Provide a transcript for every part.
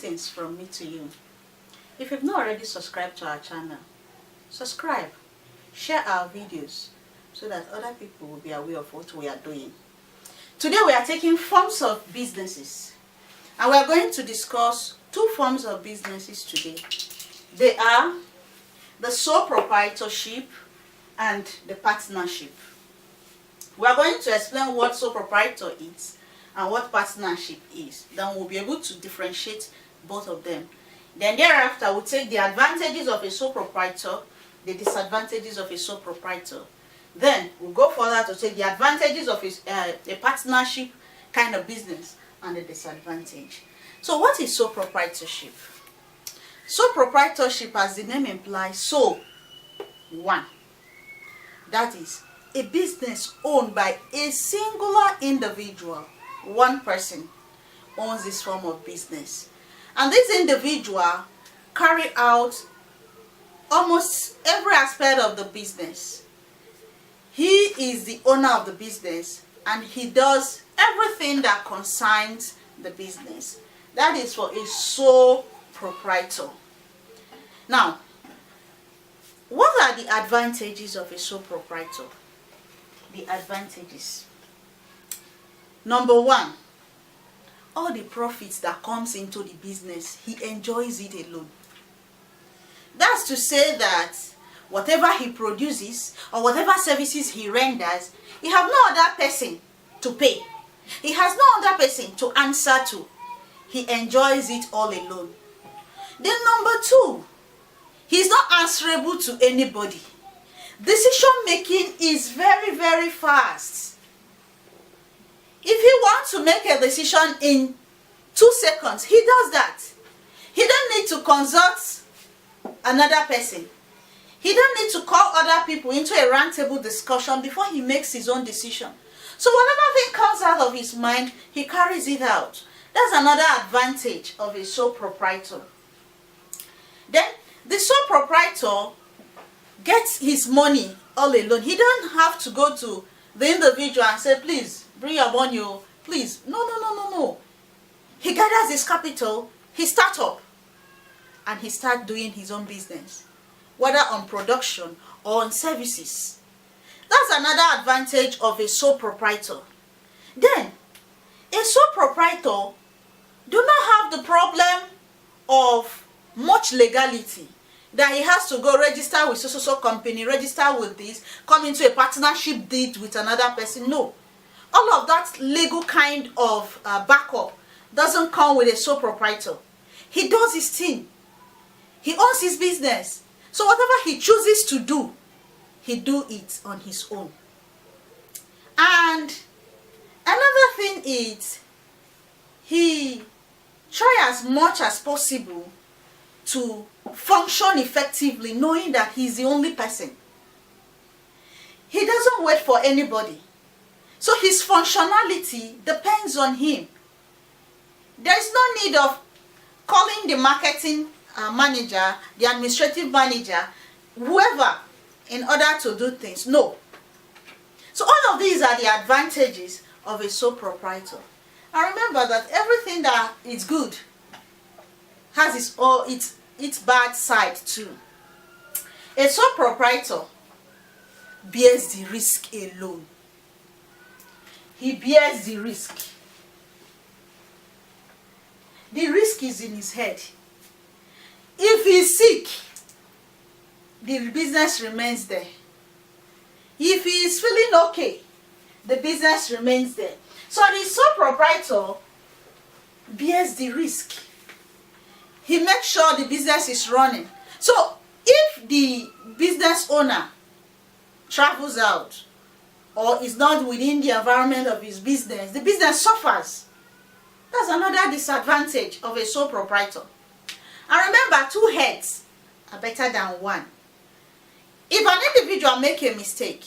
things from me to you. If you've not already subscribed to our channel, subscribe, share our videos so that other people will be aware of what we are doing. Today we are taking forms of businesses, and we are going to discuss two forms of businesses today. They are the sole proprietorship and the partnership. We are going to explain what sole proprietor is and what partnership is. Then we'll be able to differentiate both of them. Then thereafter we'll take the advantages of a sole proprietor, the disadvantages of a sole proprietor. Then we'll go further to take the advantages of a partnership kind of business and the disadvantage. So what is sole proprietorship? Sole proprietorship, as the name implies, sole, one. That is a business owned by a singular individual. One person owns this form of business. And this individual carry out almost every aspect of the business. He is the owner of the business and he does everything that concerns the business. That is for a sole proprietor. Now, what are the advantages of a sole proprietor? The advantages. Number one, all the profits that comes into the business, he enjoys it alone. That's to say that whatever he produces or whatever services he renders, he has no other person to pay. He has no other person to answer to. He enjoys it all alone. Then number two, he's not answerable to anybody. Decision making is very, very fast. If he wants to make a decision in 2 seconds, he does that. He don't need to consult another person. He don't need to call other people into a roundtable discussion before he makes his own decision. So whatever thing comes out of his mind, he carries it out. That's another advantage of a sole proprietor. Then the sole proprietor gets his money all alone. He don't have to go to the individual and say, please bring your money, please. No. He gathers his capital, he starts up, and he starts doing his own business, whether on production or on services. That's another advantage of a sole proprietor. Then, a sole proprietor do not have the problem of much legality, that he has to go register with so company, register with this, come into a partnership deed with another person. No. All of that legal kind of backup doesn't come with a sole proprietor. He does his thing. He owns his business. So whatever he chooses to do, he do it on his own. And another thing is, he try as much as possible to function effectively, knowing that he's the only person. He doesn't wait for anybody. So his functionality depends on him. There's no need of calling the marketing manager, the administrative manager, whoever, in order to do things. No. So all of these are the advantages of a sole proprietor. And remember that everything that is good has its bad side too. A sole proprietor bears the risk alone. He bears the risk. The risk is in his head. If he's sick, the business remains there. If he is feeling okay, the business remains there. So the sole proprietor bears the risk. He makes sure the business is running. So if the business owner travels out or is not within the environment of his business, the business suffers. That's another disadvantage of a sole proprietor. And remember, 2 heads are better than 1. If an individual make a mistake,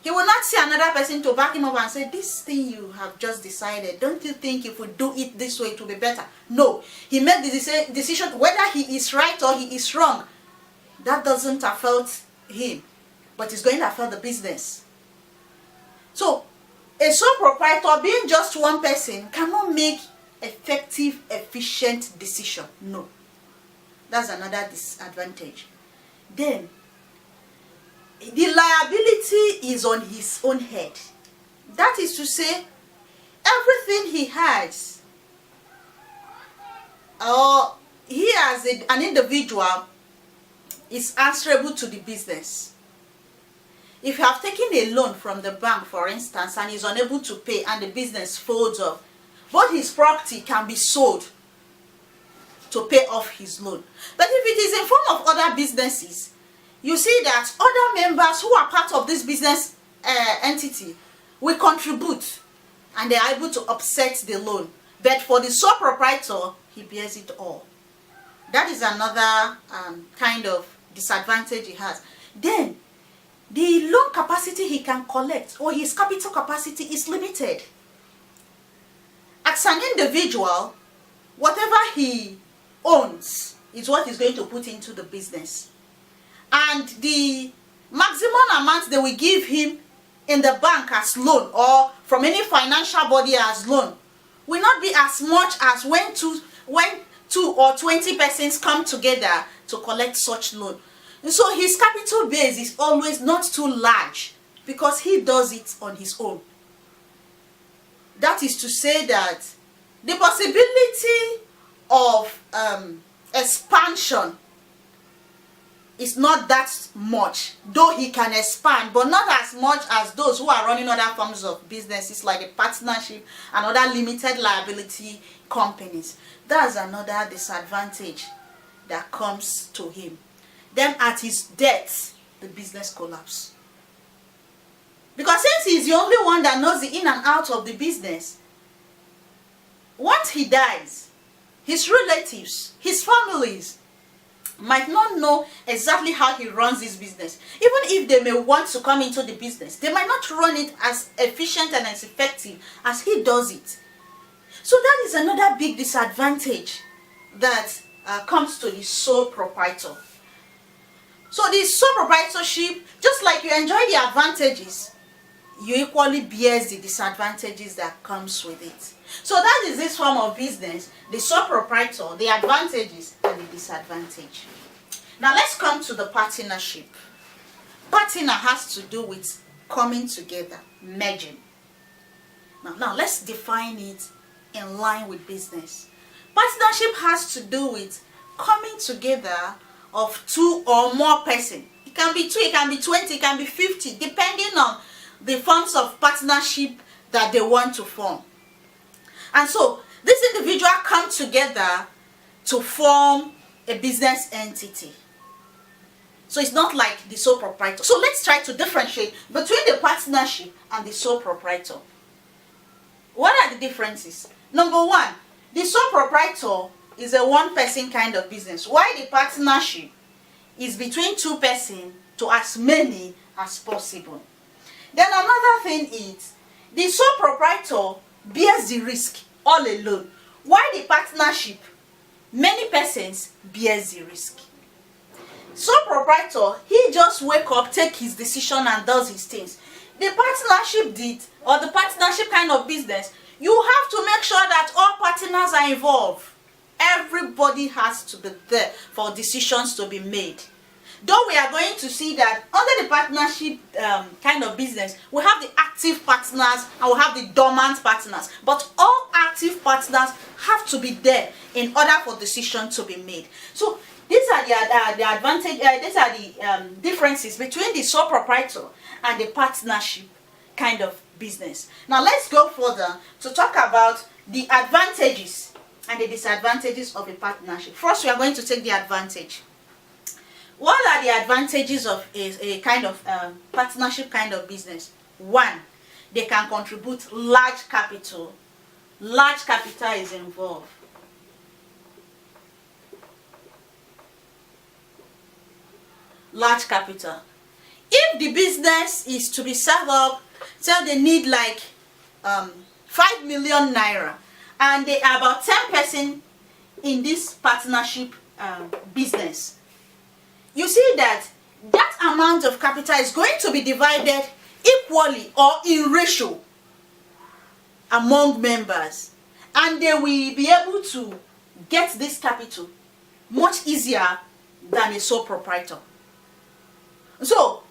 he will not see another person to back him up and say, this thing you have just decided, don't you think if we do it this way it will be better? No. He made the decision whether he is right or he is wrong. That doesn't affect him, but it's going to affect the business. So, a sole proprietor being just one person cannot make effective, efficient decision. No. That's another disadvantage. Then, the liability is on his own head. That is to say, everything he has, or he as an individual, is answerable to the business. If you have taken a loan from the bank, for instance, and is unable to pay and the business folds off, both his property can be sold to pay off his loan. But if it is in form of other businesses, you see that other members who are part of this business entity will contribute and they are able to offset the loan. But for the sole proprietor, he bears it all. That is another kind of disadvantage he has. Then, the loan capacity he can collect, or his capital capacity, is limited. As an individual, whatever he owns is what he's going to put into the business. And the maximum amount they will give him in the bank as loan, or from any financial body as loan, will not be as much as when two or 20 persons come together to collect such loan. And so his capital base is always not too large because he does it on his own. That is to say that the possibility of expansion is not that much, though he can expand, but not as much as those who are running other forms of businesses like the partnership and other limited liability companies. That's another disadvantage that comes to him. Then at his death, the business collapses. Because since he's the only one that knows the in and out of the business, once he dies, his relatives, his families might not know exactly how he runs his business. Even if they may want to come into the business, they might not run it as efficient and as effective as he does it. So that is another big disadvantage that comes to the sole proprietor. So the sole proprietorship, just like you enjoy the advantages, you equally bears the disadvantages that comes with it. So that is this form of business, the sole proprietor, the advantages and the disadvantage. Now let's come to the partnership. Partner has to do with coming together, merging. Now let's define it in line with business. Partnership has to do with coming together of two or more persons. It can be 2, it can be 20, it can be 50, depending on the forms of partnership that they want to form. And so this individual come together to form a business entity. So it's not like the sole proprietor. So let's try to differentiate between the partnership and the sole proprietor. What are the differences? Number one, the sole proprietor is a one-person kind of business, while the partnership is between 2 persons to as many as possible. Then another thing is, the sole proprietor bears the risk all alone, while the partnership, many persons bears the risk. Sole proprietor, he just wake up, take his decision and does his things. The partnership or the partnership kind of business, you have to make sure that all partners are involved. Everybody has to be there for decisions to be made. Though we are going to see that under the partnership kind of business, we have the active partners and we have the dormant partners. But all active partners have to be there in order for decisions to be made. So these are the advantage. These are the differences between the sole proprietor and the partnership kind of business. Now let's go further to talk about the advantages and the disadvantages of a partnership. First, we are going to take the advantage. What are the advantages of a kind of partnership kind of business? One, they can contribute large capital. Large capital is involved. Large capital. If the business is to be set up, so they need like 5 million naira, and they are about 10% in this partnership business. You see that amount of capital is going to be divided equally or in ratio among members. and they will be able to get this capital much easier than a sole proprietor. So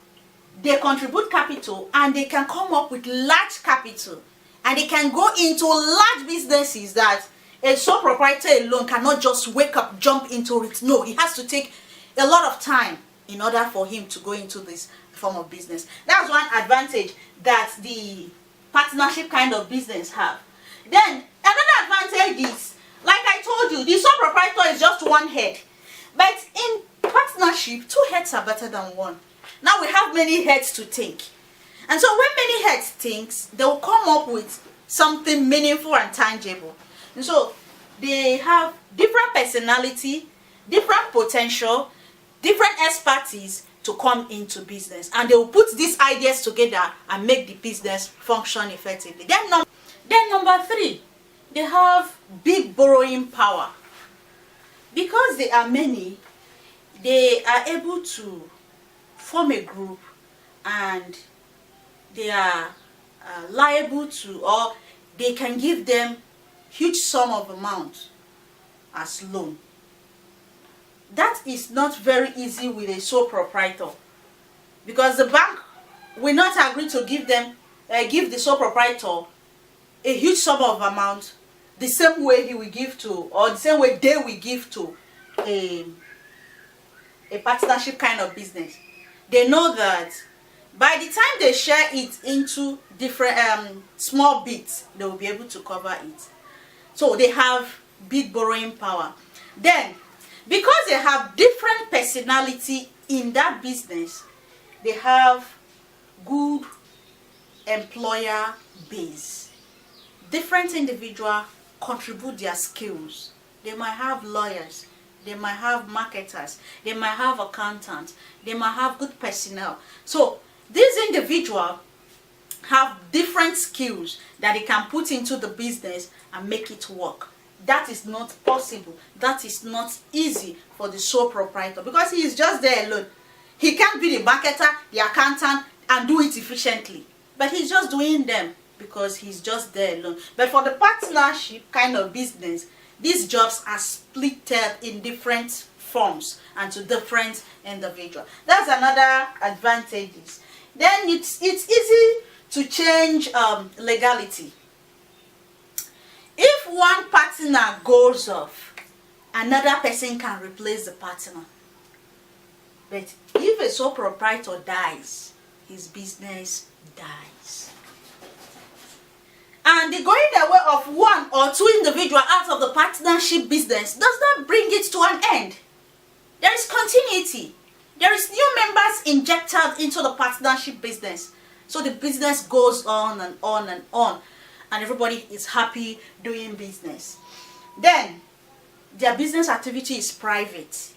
they contribute capital and they can come up with large capital, and they can go into large businesses that a sole proprietor alone cannot just wake up, jump into it. No, he has to take a lot of time in order for him to go into this form of business. That's one advantage that the partnership kind of business have. Then another advantage is, like I told you, the sole proprietor is just one head. But in partnership, 2 heads are better than one. Now we have many heads to think. And so when many heads think, they will come up with something meaningful and tangible. And so they have different personality, different potential, different expertise to come into business. And they will put these ideas together and make the business function effectively. Then number 3, they have big borrowing power. Because they are many, they are able to form a group, and they are liable to, or they can give them huge sum of amount as loan. That is not very easy with a sole proprietor, because the bank will not agree to give the sole proprietor a huge sum of amount the same way he will give to, or the same way they will give to a partnership kind of business. They know that by the time they share it into different small bits, they will be able to cover it. So they have big borrowing power. Then, because they have different personality in that business, they have good employer base. Different individuals contribute their skills. They might have lawyers, they might have marketers, they might have accountants, they might have good personnel. So these individuals have different skills that they can put into the business and make it work. That is not possible. That is not easy for the sole proprietor, because he is just there alone. He can't be the marketer, the accountant, and do it efficiently. But he's just doing them because he's just there alone. But for the partnership kind of business, these jobs are split in different forms and to different individuals. That's another advantage. Then it's easy to change legality. If one partner goes off, another person can replace the partner. But if a sole proprietor dies, his business dies. And the going away of 1 or 2 individuals out of the partnership business does not bring it to an end. There is continuity. There is new members injected into the partnership business. So the business goes on and on and on. And everybody is happy doing business. Then, their business activity is private.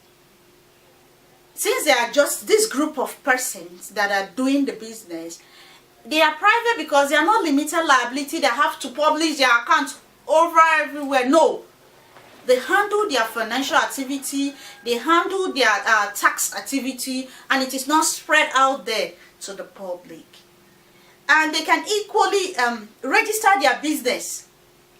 Since they are just this group of persons that are doing the business, they are private because they are not limited liability. They have to publish their accounts over everywhere. No. They handle their financial activity, they handle their tax activity, and it is not spread out there to the public. And they can equally register their business,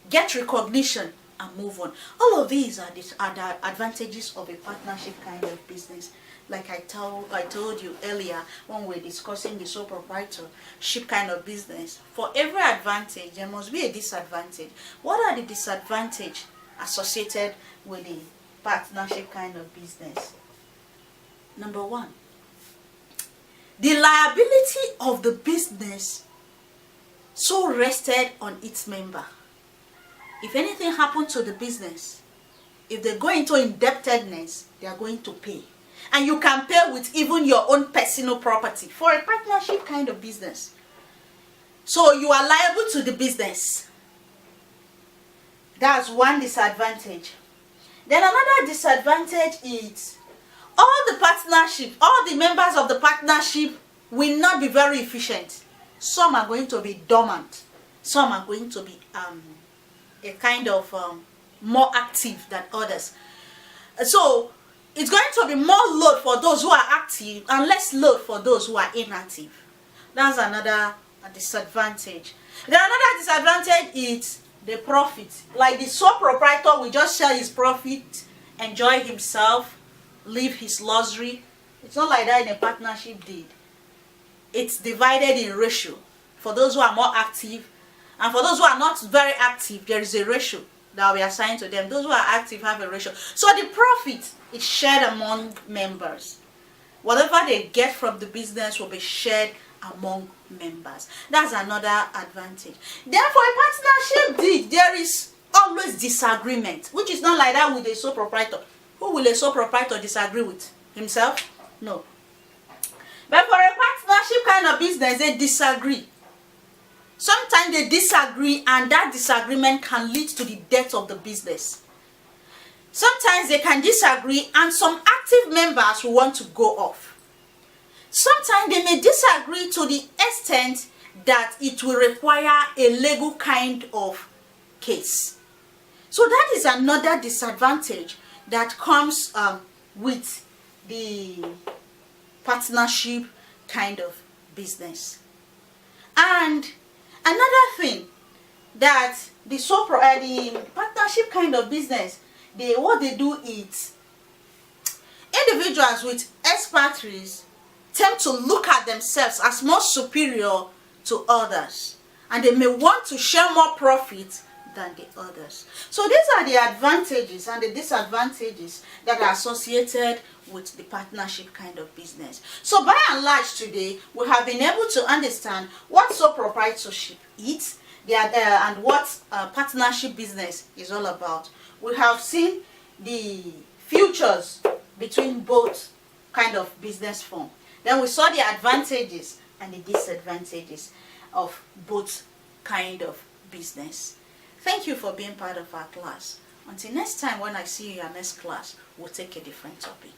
get recognition, and move on. All of these are the advantages of a partnership kind of business. Like I told you earlier when we were discussing the sole proprietorship kind of business. For every advantage, there must be a disadvantage. What are the disadvantages associated with the partnership kind of business? Number 1, the liability of the business so rested on its member. If anything happened to the business, if they go into indebtedness, they are going to pay. And you can pay with even your own personal property for a partnership kind of business. So you are liable to the business. That's one disadvantage. Then another disadvantage is all the members of the partnership will not be very efficient. Some are going to be dormant. Some are going to be a kind of more active than others. So it's going to be more load for those who are active and less load for those who are inactive. That's another disadvantage. Then another disadvantage is the profit. Like the sole proprietor will just share his profit, enjoy himself, live his luxury. It's not like that in a partnership deed. It's divided in ratio. For those who are more active, and for those who are not very active, there is a ratio that will be assigned to them. Those who are active have a ratio. So the profit is shared among members. Whatever they get from the business will be shared among members. That's another advantage. Then for a partnership deed, there is always disagreement, which is not like that with a sole proprietor. Who will a sole proprietor disagree with? Himself? No. But for a partnership kind of business, they disagree. Sometimes they disagree, and that disagreement can lead to the death of the business. Sometimes they can disagree, and some active members will want to go off. Sometimes they may disagree to the extent that it will require a legal kind of case. So that is another disadvantage that comes with the partnership kind of business. And another thing that the partnership kind of business, what they do is individuals with expertise tend to look at themselves as more superior to others, and they may want to share more profit than the others. So these are the advantages and the disadvantages that are associated with the partnership kind of business. So by and large today, we have been able to understand what sole proprietorship is and what partnership business is all about. We have seen the futures between both kind of business form. Then we saw the advantages and the disadvantages of both kind of business. Thank you for being part of our class. Until next time, when I see you in our next class, we'll take a different topic.